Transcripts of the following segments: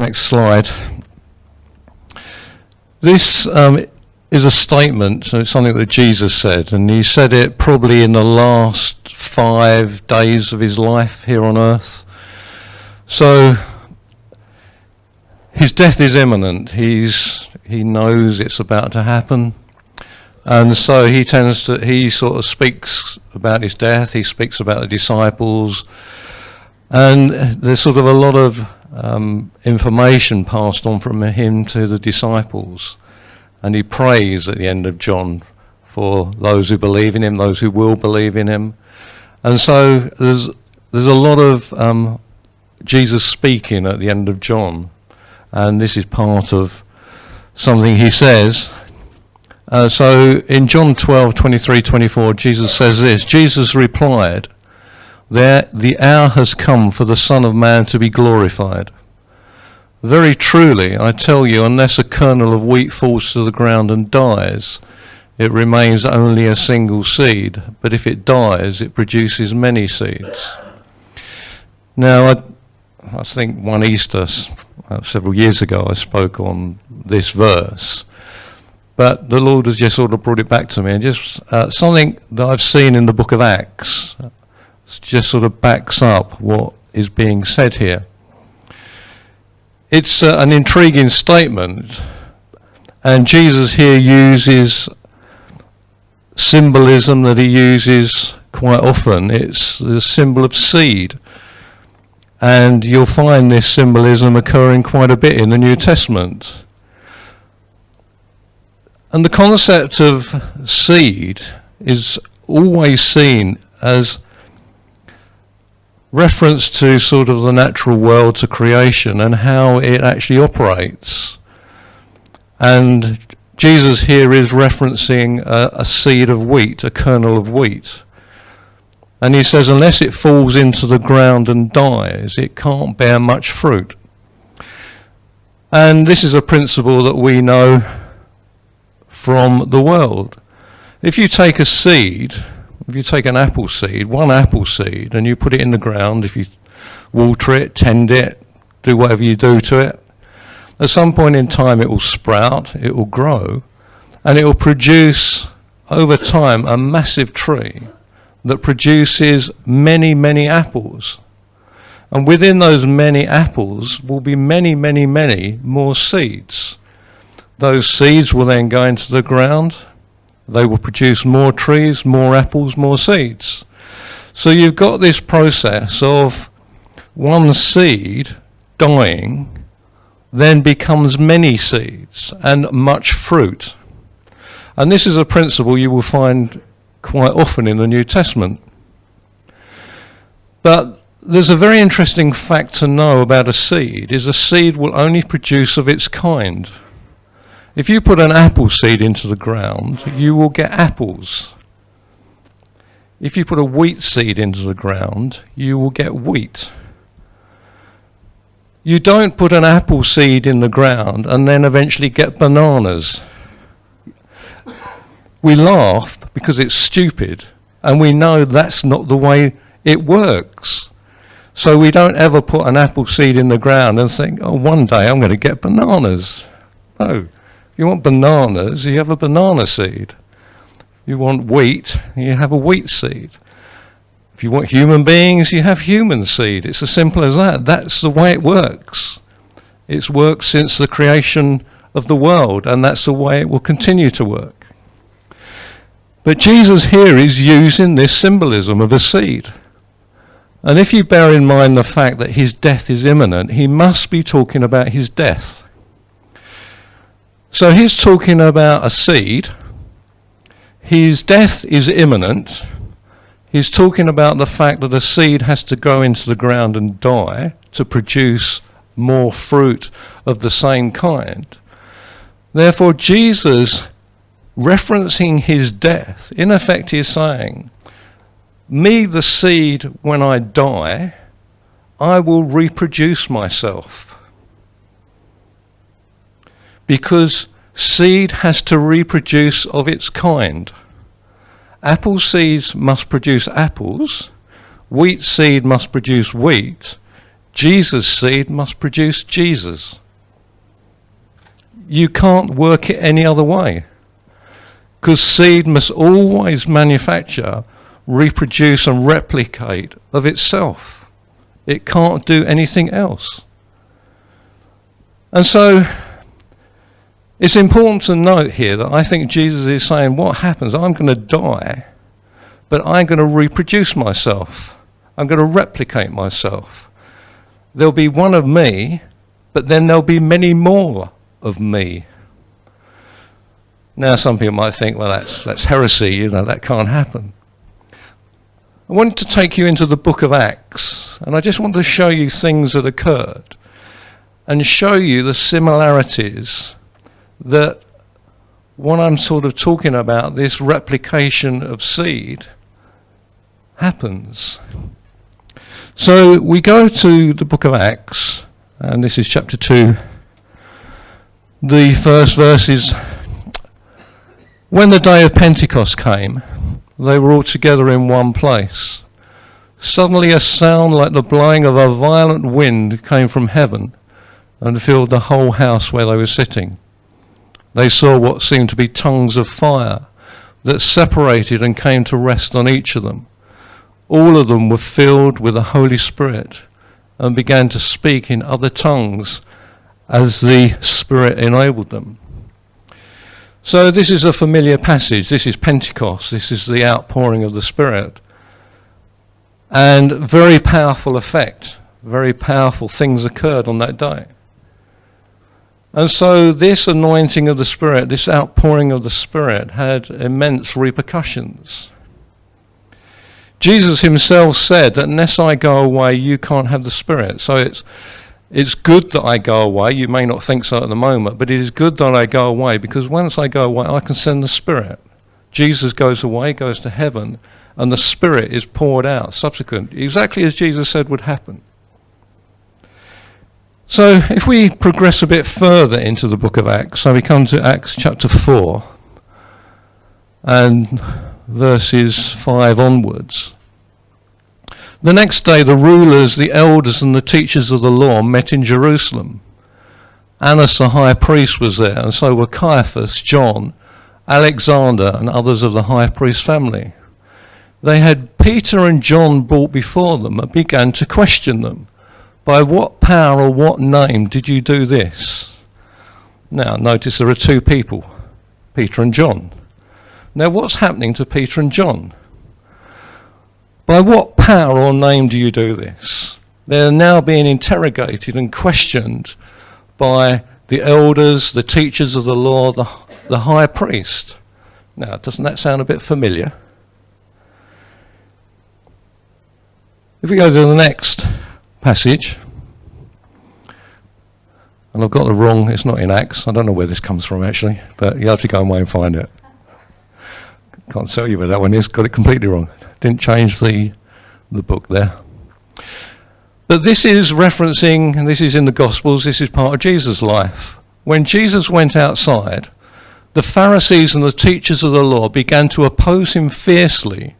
Next slide. This is a statement, so it's something that Jesus said, and he said it probably in the last 5 days of his life here on earth. So his death is imminent. He knows it's about to happen, and so he sort of speaks about his death. He speaks about the disciples, and there's sort of a lot of information passed on from him to the disciples. And he prays at the end of John for those who believe in him, those who will believe in him. And so there's a lot of Jesus speaking at the end of John. And this is part of something he says. So in John 12:23-24, Jesus says this: Jesus replied, "The hour has come for the Son of Man to be glorified. Very truly, I tell you, unless a kernel of wheat falls to the ground and dies, it remains only a single seed. But if it dies, it produces many seeds." Now, I think one Easter, several years ago, I spoke on this verse. But the Lord has just sort of brought it back to me. And just something that I've seen in the book of Acts just sort of backs up what is being said here. It's an intriguing statement, and Jesus here uses symbolism that he uses quite often. It's the symbol of seed, and you'll find this symbolism occurring quite a bit in the New Testament. And the concept of seed is always seen as reference to sort of the natural world, to creation, and how it actually operates. And Jesus here is referencing a seed of wheat, a kernel of wheat. And he says unless it falls into the ground and dies, it can't bear much fruit. And this is a principle that we know from the world. If you take a seed, if you take an apple seed, one apple seed, and you put it in the ground, if you water it, tend it, do whatever you do to it, at some point in time it will sprout, it will grow, and it will produce, over time, a massive tree that produces many, many apples. And within those many apples will be many, many, many more seeds. Those seeds will then go into the ground. They will produce more trees, more apples, more seeds. So you've got this process of one seed dying, then becomes many seeds and much fruit. And this is a principle you will find quite often in the New Testament. But there's a very interesting fact to know about a seed, is a seed will only produce of its kind. If you put an apple seed into the ground, you will get apples. If you put a wheat seed into the ground, you will get wheat. You don't put an apple seed in the ground and then eventually get bananas. We laugh because it's stupid, and we know that's not the way it works. So we don't ever put an apple seed in the ground and think, oh, one day I'm going to get bananas. No. If you want bananas, you have a banana seed. You want wheat, you have a wheat seed. If you want human beings, you have human seed. It's as simple as that. That's the way it works. It's worked since the creation of the world, and that's the way it will continue to work. But Jesus here is using this symbolism of a seed. And if you bear in mind the fact that his death is imminent, he must be talking about his death. So he's talking about a seed. His death is imminent. He's talking about the fact that a seed has to go into the ground and die to produce more fruit of the same kind. Therefore, Jesus, referencing his death, in effect is saying, me, the seed, when I die, I will reproduce myself. Because seed has to reproduce of its kind. Apple seeds must produce apples, wheat seed must produce wheat, Jesus' seed must produce Jesus. You can't work it any other way, because seed must always manufacture, reproduce and replicate of itself. It can't do anything else. And so it's important to note here that I think Jesus is saying, what happens? I'm going to die, but I'm going to reproduce myself. I'm going to replicate myself. There'll be one of me, but then there'll be many more of me. Now some people might think, well, that's heresy, that can't happen. I wanted to take you into the book of Acts, and I just want to show you things that occurred and show you the similarities that what I'm sort of talking about, this replication of seed, happens. So we go to the book of Acts, and this is chapter 2. The first verse is, when the day of Pentecost came, they were all together in one place. Suddenly a sound like the blowing of a violent wind came from heaven and filled the whole house where they were sitting. They saw what seemed to be tongues of fire that separated and came to rest on each of them. All of them were filled with the Holy Spirit and began to speak in other tongues as the Spirit enabled them. So this is a familiar passage. This is Pentecost. This is the outpouring of the Spirit. And very powerful effect. Very powerful things occurred on that day. And so this anointing of the Spirit, this outpouring of the Spirit, had immense repercussions. Jesus himself said that unless I go away, you can't have the Spirit. So it's good that I go away. You may not think so at the moment, but it is good that I go away, because once I go away, I can send the Spirit. Jesus goes away, goes to heaven, and the Spirit is poured out subsequent, exactly as Jesus said would happen. So if we progress a bit further into the book of Acts, so we come to Acts chapter 4, and verses 5 onwards. The next day the rulers, the elders and the teachers of the law met in Jerusalem. Annas the high priest was there, and so were Caiaphas, John, Alexander and others of the high priest family. They had Peter and John brought before them and began to question them. By what power or what name did you do this? Now notice there are two people, Peter and John. Now what's happening to Peter and John? By what power or name do you do this? They're now being interrogated and questioned by the elders, the teachers of the law, the high priest. Now, doesn't that sound a bit familiar? If we go to the next passage, and I've got the wrong, it's not in Acts, I don't know where this comes from actually, but you have to go away and find it. Can't tell you where that one is, got it completely wrong. Didn't change the book there. But this is referencing, and this is in the Gospels, this is part of Jesus' life. When Jesus went outside, the Pharisees and the teachers of the law began to oppose him fiercely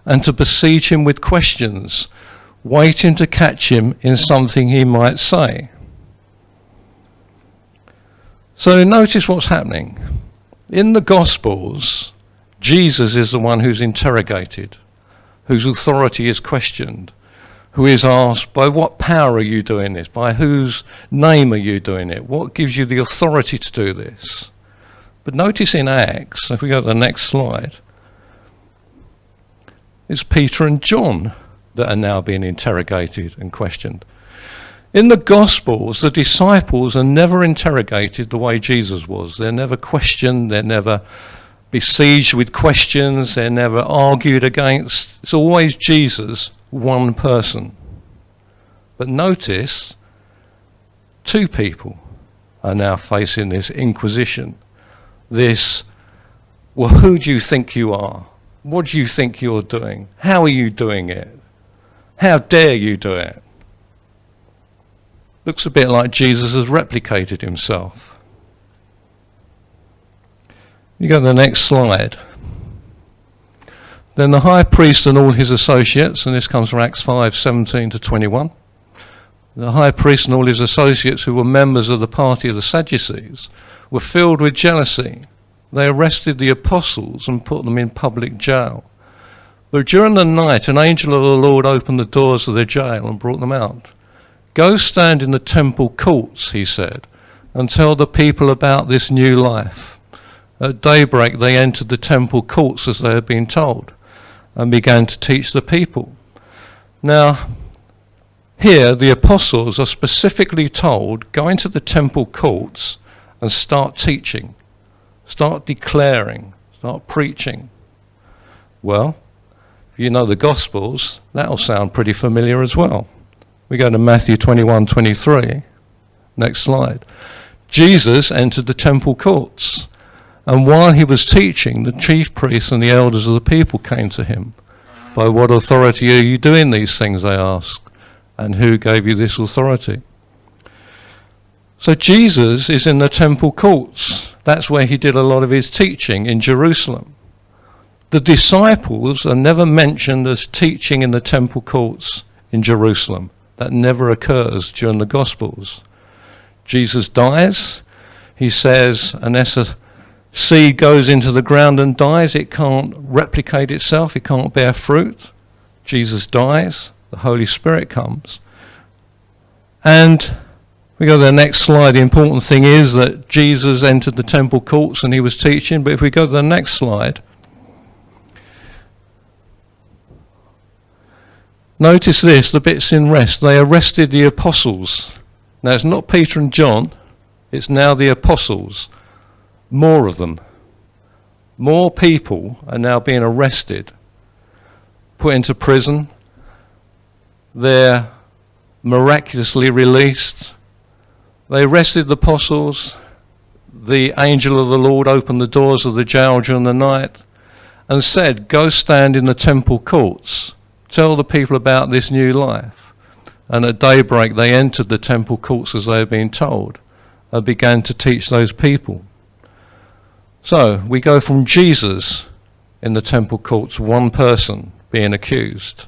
and to besiege him with questions, waiting to catch him in something he might say. So notice what's happening. In the Gospels, Jesus is the one who's interrogated, whose authority is questioned, who is asked, by what power are you doing this? By whose name are you doing it? What gives you the authority to do this? But notice in Acts, if we go to the next slide, it's Peter and John that are now being interrogated and questioned. In the Gospels, the disciples are never interrogated the way Jesus was. They're never questioned, they're never besieged with questions, they're never argued against. It's always Jesus, one person. But notice, two people are now facing this inquisition. This, well, who do you think you are? What do you think you're doing? How are you doing it? How dare you do it? Looks a bit like Jesus has replicated himself. You go to the next slide. Then the high priest and all his associates, and this comes from Acts 5:17 to 21, The high priest and all his associates, who were members of the party of the Sadducees, were filled with jealousy. They arrested the apostles and put them in public jail. But during the night, an angel of the Lord opened the doors of the jail and brought them out. "Go stand in the temple courts," he said, "and tell the people about this new life." At daybreak they entered the temple courts as they had been told and began to teach the people. Now, here the apostles are specifically told, go into the temple courts and start teaching, start declaring, start preaching. Well, if you know the Gospels, that'll sound pretty familiar as well. We go to Matthew 21:23. Next slide. Jesus entered the temple courts, and while he was teaching, the chief priests and the elders of the people came to him. "By what authority are you doing these things?" they asked. "And who gave you this authority?" So Jesus is in the temple courts. That's where he did a lot of his teaching, in Jerusalem. The disciples are never mentioned as teaching in the temple courts in Jerusalem. That never occurs during the Gospels. Jesus dies. He says, unless a seed goes into the ground and dies, it can't replicate itself, it can't bear fruit. Jesus dies, the Holy Spirit comes. And we go to the next slide. The important thing is that Jesus entered the temple courts and he was teaching. But if we go to the next slide, notice this, the bits in rest. They arrested the apostles. Now it's not Peter and John, it's now the apostles. More of them. More people are now being arrested, put into prison. They're miraculously released. They arrested the apostles. The angel of the Lord opened the doors of the jail during the night and said, "Go stand in the temple courts. Tell the people about this new life." And at daybreak they entered the temple courts as they had been told and began to teach those people. So we go from Jesus in the temple courts, one person being accused.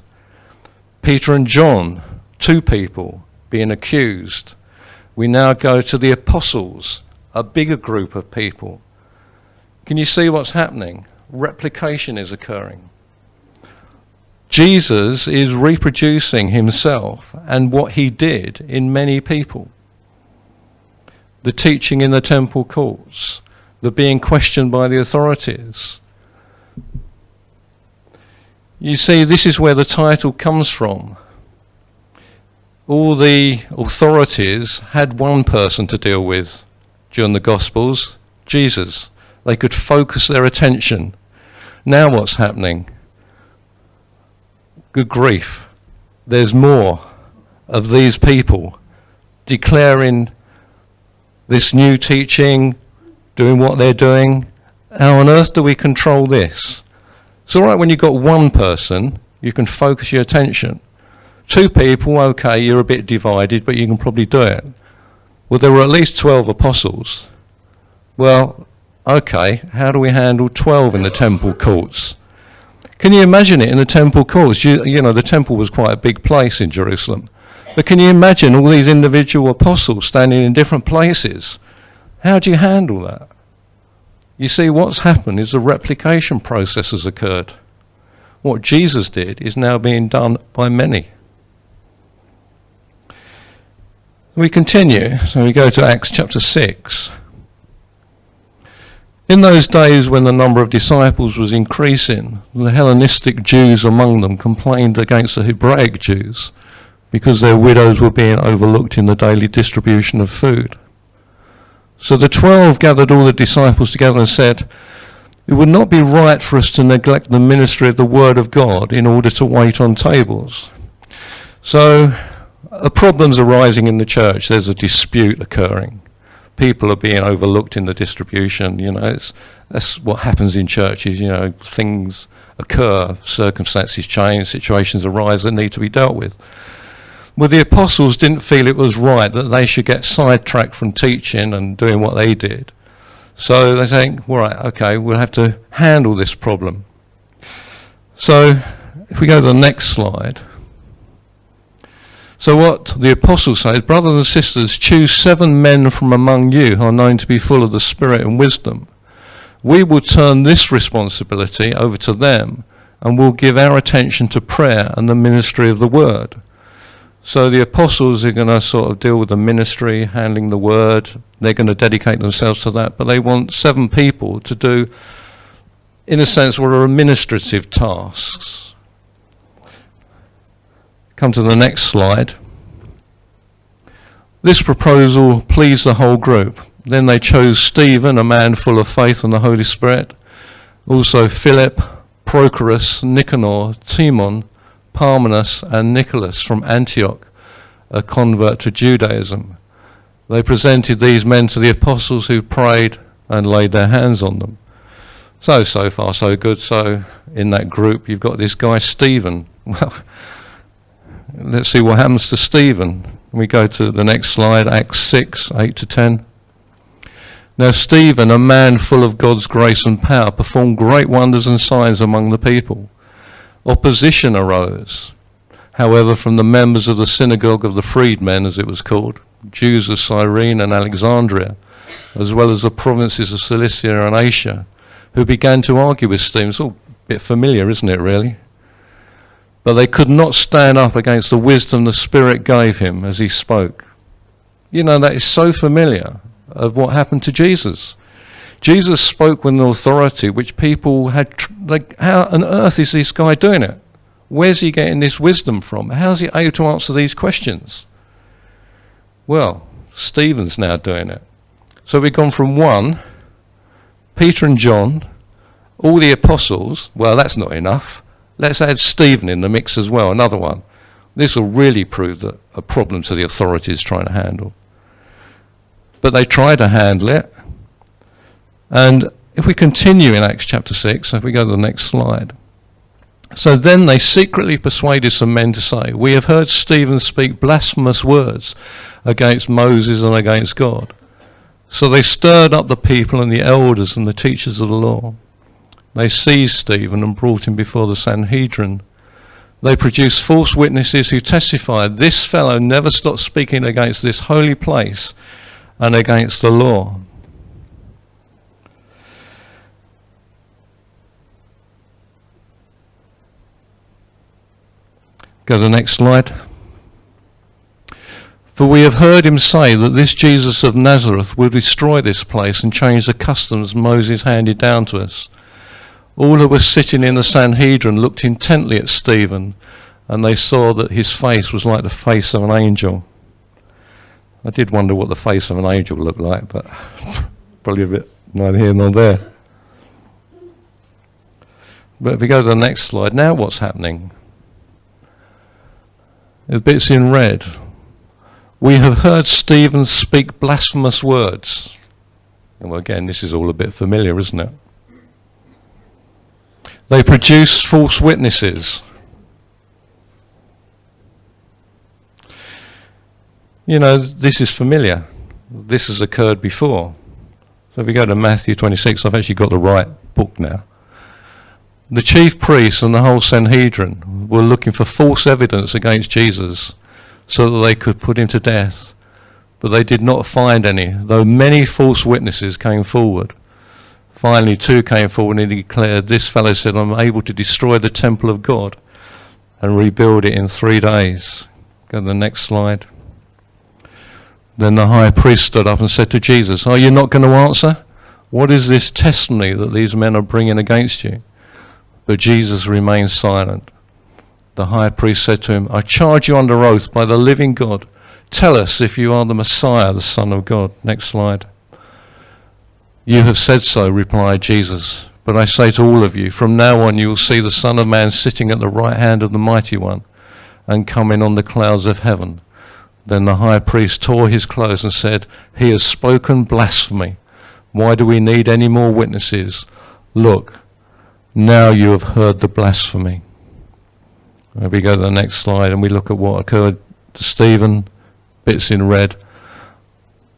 Peter and John, two people being accused. We now go to the apostles, a bigger group of people. Can you see what's happening? Replication is occurring. Jesus is reproducing himself and what he did in many people. The teaching in the temple courts, the being questioned by the authorities. You see, this is where the title comes from. All the authorities had one person to deal with during the Gospels, Jesus. They could focus their attention. Now what's happening? Good grief. There's more of these people declaring this new teaching, doing what they're doing. How on earth do we control this? It's all right when you've got one person, you can focus your attention. Two people, okay, you're a bit divided, but you can probably do it. Well, there were at least 12 apostles. Well, okay, how do we handle 12 in the temple courts? Can you imagine it in the temple courts? You know, the temple was quite a big place in Jerusalem. But can you imagine all these individual apostles standing in different places? How do you handle that? You see, what's happened is a replication process has occurred. What Jesus did is now being done by many. We continue, so we go to Acts chapter 6. In those days when the number of disciples was increasing, the Hellenistic Jews among them complained against the Hebraic Jews because their widows were being overlooked in the daily distribution of food. So the 12 gathered all the disciples together and said, "It would not be right for us to neglect the ministry of the word of God in order to wait on tables." So problems arising in the church. There's a dispute occurring. People are being overlooked in the distribution. You know, that's what happens in churches. You know, things occur, circumstances change, situations arise that need to be dealt with. Well, the apostles didn't feel it was right that they should get sidetracked from teaching and doing what they did. So they think, all right, okay, we'll have to handle this problem. So if we go to the next slide. So what the apostle says, brothers and sisters, choose 7 men from among you who are known to be full of the Spirit and wisdom. We will turn this responsibility over to them, and we'll give our attention to prayer and the ministry of the word. So the apostles are going to sort of deal with the ministry, handling the word. They're going to dedicate themselves to that, but they want 7 people to do, in a sense, what are administrative tasks. Come to the next slide. This proposal pleased the whole group. Then they chose Stephen, a man full of faith and the Holy Spirit, also Philip, Prochorus, Nicanor, Timon, Parmenas, and Nicholas from Antioch, a convert to Judaism. They presented these men to the apostles, who prayed and laid their hands on them. So far so good. So in that group you've got this guy Stephen. Well, let's see what happens to Stephen. We go to the next slide, Acts 6, 8-10. Now Stephen, a man full of God's grace and power, performed great wonders and signs among the people. Opposition arose, however, from the members of the synagogue of the freedmen, as it was called, Jews of Cyrene and Alexandria, as well as the provinces of Cilicia and Asia, who began to argue with Stephen. It's all a bit familiar, isn't it, really? But they could not stand up against the wisdom the Spirit gave him as he spoke. You know, that is so familiar of what happened to Jesus. Jesus spoke with an authority which people had, like, how on earth is this guy doing it? Where's he getting this wisdom from? How's he able to answer these questions? Well, Stephen's now doing it. So we've gone from 1, Peter and John, all the apostles. Well, that's not enough. Let's add Stephen in the mix as well, another one. This will really prove that a problem to the authorities trying to handle. But they try to handle it. And if we continue in Acts chapter 6, if we go to the next slide. So then they secretly persuaded some men to say, we have heard Stephen speak blasphemous words against Moses and against God. So they stirred up the people and the elders and the teachers of the law. They seized Stephen and brought him before the Sanhedrin. They produced false witnesses who testified, this fellow never stopped speaking against this holy place and against the law. Go to the next slide. For we have heard him say that this Jesus of Nazareth will destroy this place and change the customs Moses handed down to us. All who were sitting in the Sanhedrin looked intently at Stephen, and they saw that his face was like the face of an angel. I did wonder what the face of an angel looked like, but probably a bit neither here nor there. But if we go to the next slide, now what's happening? The bits in red. We have heard Stephen speak blasphemous words. And well, again, this is all a bit familiar, isn't it? They produced false witnesses. You know, this is familiar. This has occurred before. So if we go to Matthew 26, I've actually got the right book now. The chief priests and the whole Sanhedrin were looking for false evidence against Jesus so that they could put him to death. But they did not find any, though many false witnesses came forward. Finally, 2 came forward and declared, this fellow said, I'm able to destroy the temple of God and rebuild it in 3 days. Go to the next slide. Then the high priest stood up and said to Jesus, are you not going to answer? What is this testimony that these men are bringing against you? But Jesus remained silent. The high priest said to him, I charge you under oath by the living God. Tell us if you are the Messiah, the Son of God. Next slide. You have said so, replied Jesus. But I say to all of you, from now on you will see the Son of Man sitting at the right hand of the Mighty One and coming on the clouds of heaven. Then the high priest tore his clothes and said, he has spoken blasphemy. Why do we need any more witnesses? Look, now you have heard the blasphemy. If we go to the next slide and we look at what occurred to Stephen, bits in red.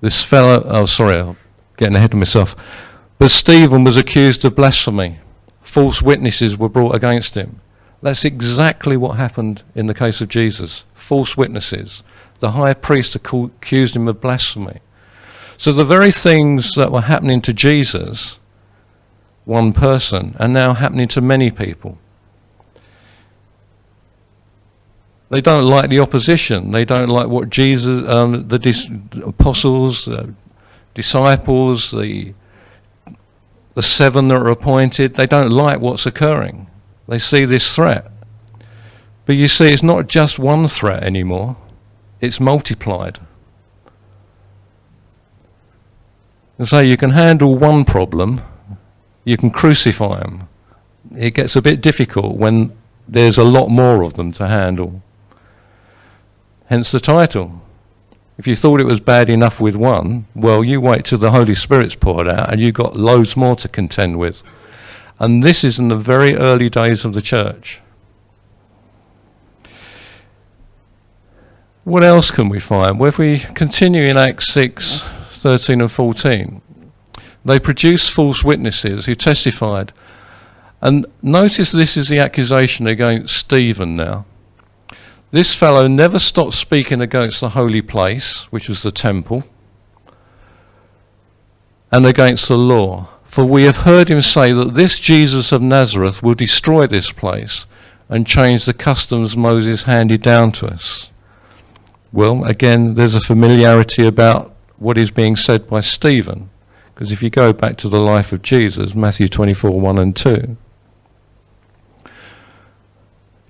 This fellow, I'm getting ahead of myself. But Stephen was accused of blasphemy. False witnesses were brought against him. That's exactly what happened in the case of Jesus. False witnesses. The high priest accused him of blasphemy. So the very things that were happening to Jesus, one person, are now happening to many people. They don't like the opposition. They don't like what Jesus, the apostles, disciples, the 7 that are appointed, they don't like what's occurring. They see this threat. But you see, it's not just one threat anymore. It's multiplied. And so you can handle one problem, you can crucify them. It gets a bit difficult when there's a lot more of them to handle. Hence the title. If you thought it was bad enough with one, well, you wait till the Holy Spirit's poured out and you've got loads more to contend with. And this is in the very early days of the church. What else can we find? Well, if we continue in Acts 6, 13 and 14, they produced false witnesses who testified. And notice this is the accusation against Stephen now. This fellow never stopped speaking against the holy place, which was the temple, and against the law. For we have heard him say that this Jesus of Nazareth will destroy this place and change the customs Moses handed down to us. Well, again, there's a familiarity about what is being said by Stephen, because if you go back to the life of Jesus, Matthew 24, 1 and 2,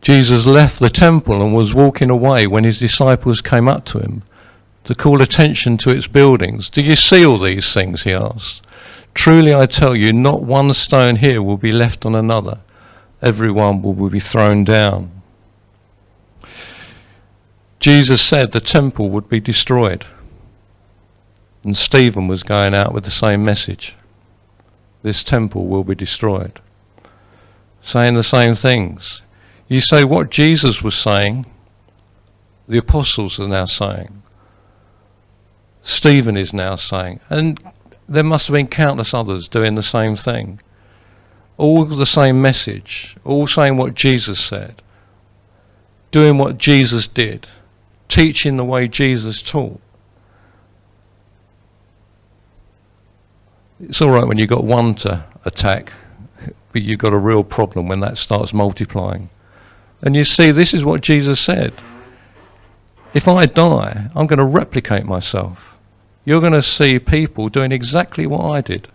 Jesus left the temple and was walking away when his disciples came up to him to call attention to its buildings. Do you see all these things, he asked. Truly I tell you, not one stone here will be left on another. Every one will be thrown down. Jesus said the temple would be destroyed. And Stephen was going out with the same message. This temple will be destroyed. Saying the same things. You say what Jesus was saying, the apostles are now saying. Stephen is now saying. And there must have been countless others doing the same thing. All the same message. All saying what Jesus said. Doing what Jesus did. Teaching the way Jesus taught. It's all right when you've got one to attack, but you've got a real problem when that starts multiplying. And you see, this is what Jesus said. If I die, I'm going to replicate myself. You're going to see people doing exactly what I did,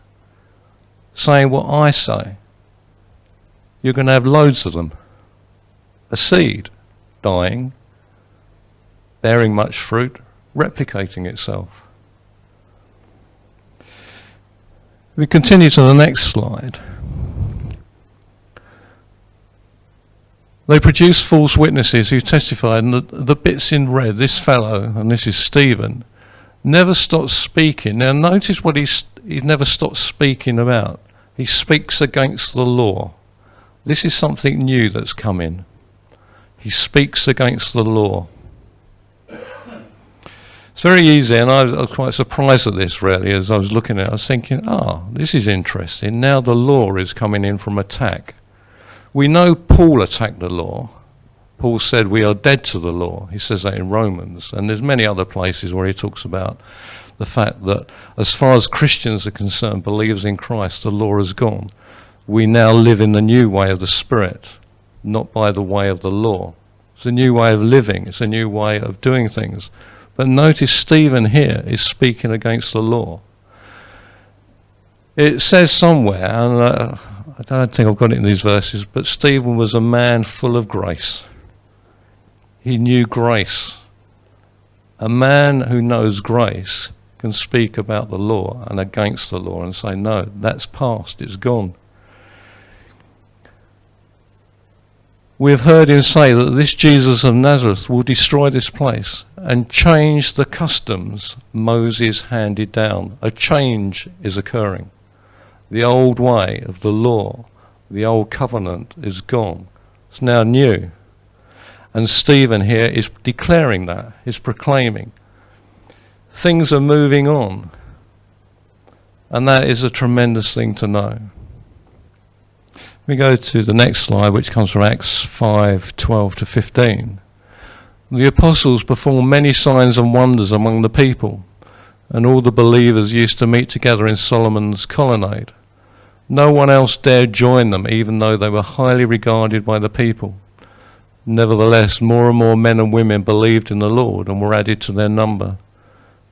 saying what I say. You're going to have loads of them. A seed dying, bearing much fruit, replicating itself. We continue to the next slide. They produced false witnesses who testified, and the bits in red, this fellow, and this is Stephen, never stopped speaking. Now notice what he never stopped speaking about. He speaks against the law. This is something new that's come in. He speaks against the law. It's very easy, and I was quite surprised at this really as I was looking at it. I was thinking, this is interesting. Now the law is coming in from attack. We know Paul attacked the law. Paul said we are dead to the law. He says that in Romans. And there's many other places where he talks about the fact that as far as Christians are concerned, believers in Christ, the law is gone. We now live in the new way of the Spirit, not by the way of the law. It's a new way of living. It's a new way of doing things. But notice Stephen here is speaking against the law. It says somewhere, and I don't think I've got it in these verses, but Stephen was a man full of grace. He knew grace. A man who knows grace can speak about the law and against the law and say, no, that's past, it's gone. We have heard him say that this Jesus of Nazareth will destroy this place and change the customs Moses handed down. A change is occurring. The old way of the law, the old covenant is gone. It's now new. And Stephen here is declaring that, is proclaiming. Things are moving on. And that is a tremendous thing to know. We go to the next slide, which comes from Acts 5:12 to 15. The apostles performed many signs and wonders among the people, and all the believers used to meet together in Solomon's colonnade. No one else dared join them, even though they were highly regarded by the people. Nevertheless, more and more men and women believed in the Lord and were added to their number.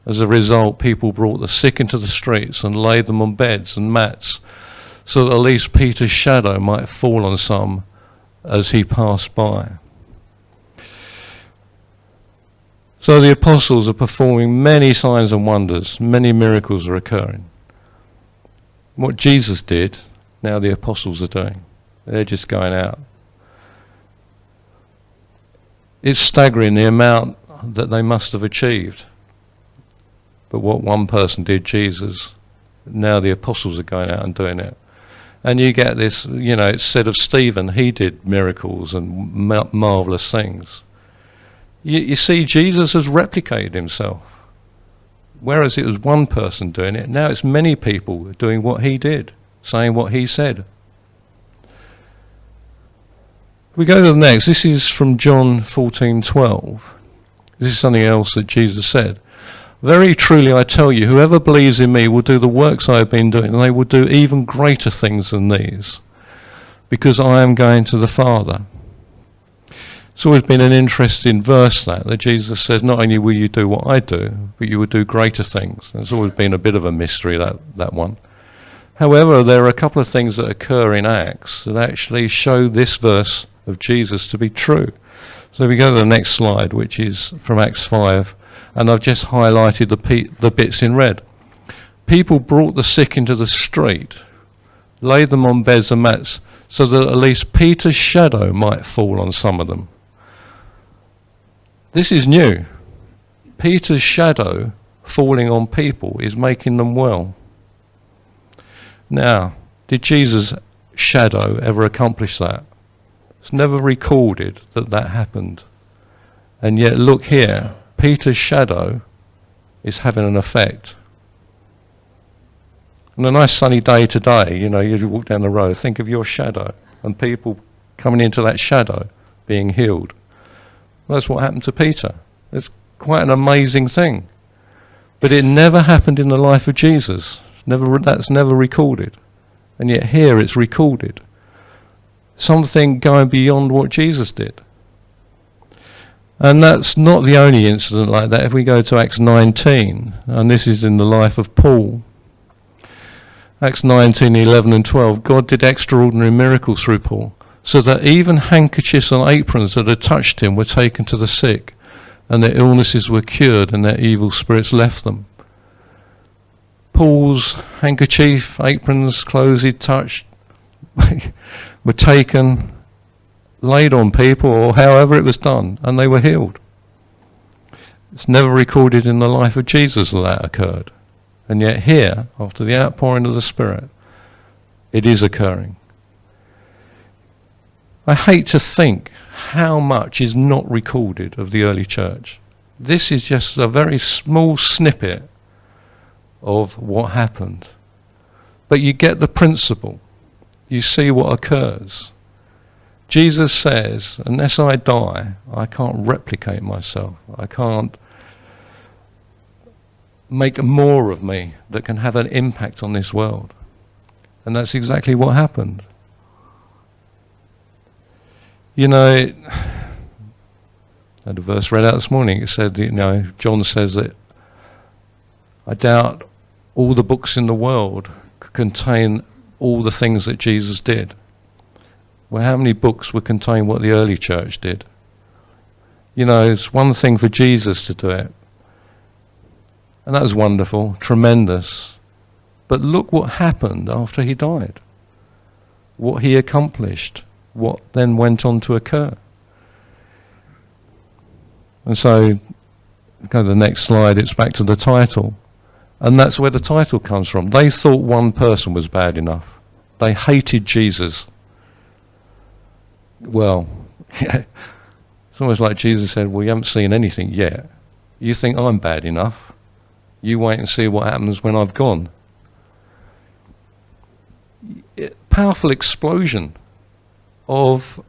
As a result, people brought the sick into the streets and laid them on beds and mats, so that at least Peter's shadow might fall on some as he passed by. So the apostles are performing many signs and wonders, many miracles are occurring. What Jesus did, now the apostles are doing. They're just going out. It's staggering the amount that they must have achieved. But what one person did, Jesus, now the apostles are going out and doing it. And you get this, it's said of Stephen, he did miracles and marvelous things. You see, Jesus has replicated himself. Whereas it was one person doing it, now it's many people doing what he did, saying what he said. We go to the next. This is from John 14:12. This is something else that Jesus said. Very truly I tell you, whoever believes in me will do the works I have been doing, and they will do even greater things than these, because I am going to the Father. It's always been an interesting verse that Jesus said, not only will you do what I do, but you will do greater things. It's always been a bit of a mystery, that one. However, there are a couple of things that occur in Acts that actually show this verse of Jesus to be true. So we go to the next slide, which is from Acts 5, and I've just highlighted the bits in red. People brought the sick into the street, laid them on beds and mats, so that at least Peter's shadow might fall on some of them. This is new. Peter's shadow falling on people is making them well. Now, did Jesus' shadow ever accomplish that? It's never recorded that that happened. And yet, look here, Peter's shadow is having an effect. On a nice sunny day today, you walk down the road, think of your shadow, and people coming into that shadow being healed. Well, that's what happened to Peter. It's quite an amazing thing. But it never happened in the life of Jesus. That's never recorded. And yet here it's recorded. Something going beyond what Jesus did. And that's not the only incident like that. If we go to Acts 19, and this is in the life of Paul. Acts 19, 11 and 12, God did extraordinary miracles through Paul, so that even handkerchiefs and aprons that had touched him were taken to the sick, and their illnesses were cured and their evil spirits left them. Paul's handkerchief, aprons, clothes he'd touched were taken, laid on people, or however it was done, and they were healed. It's never recorded in the life of Jesus that occurred. And yet here, after the outpouring of the Spirit, it is occurring. I hate to think how much is not recorded of the early church. This is just a very small snippet of what happened. But you get the principle. You see what occurs. Jesus says, unless I die, I can't replicate myself. I can't make more of me that can have an impact on this world. And that's exactly what happened. I had a verse read out this morning. It said, John says that I doubt all the books in the world could contain all the things that Jesus did. Well, how many books would contain what the early church did? It's one thing for Jesus to do it. And that was wonderful, tremendous. But look what happened after he died. What he accomplished. What then went on to occur. And so, go to the next slide, it's back to the title. And that's where the title comes from. They thought one person was bad enough. They hated Jesus. Well, it's almost like Jesus said, well, you haven't seen anything yet. You think I'm bad enough. You wait and see what happens when I've gone. Powerful explosion of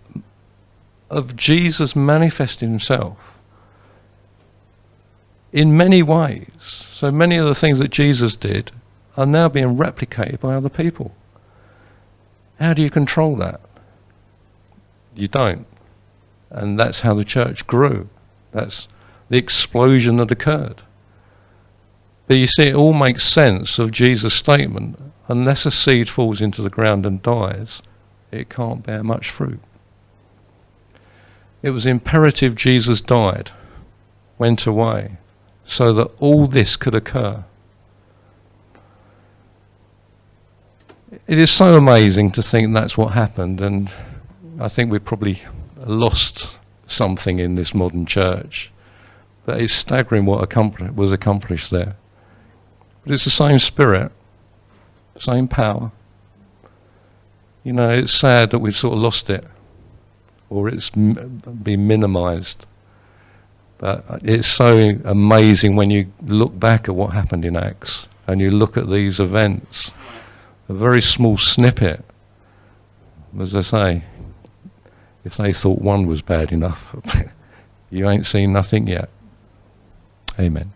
Jesus manifesting himself in many ways. So many of the things that Jesus did are now being replicated by other people. How do you control that? You don't. And that's how the church grew. That's the explosion that occurred. But you see, it all makes sense of Jesus' statement: unless a seed falls into the ground and dies, it can't bear much fruit. It was imperative Jesus died, went away, so that all this could occur. It is so amazing to think that's what happened, and I think we've probably lost something in this modern church. But it's staggering what was accomplished there. But it's the same spirit, same power. You know, it's sad that we've sort of lost it, or it's been minimized. But it's so amazing when you look back at what happened in Acts, and you look at these events. A very small snippet, as I say, if they thought one was bad enough, you ain't seen nothing yet. Amen.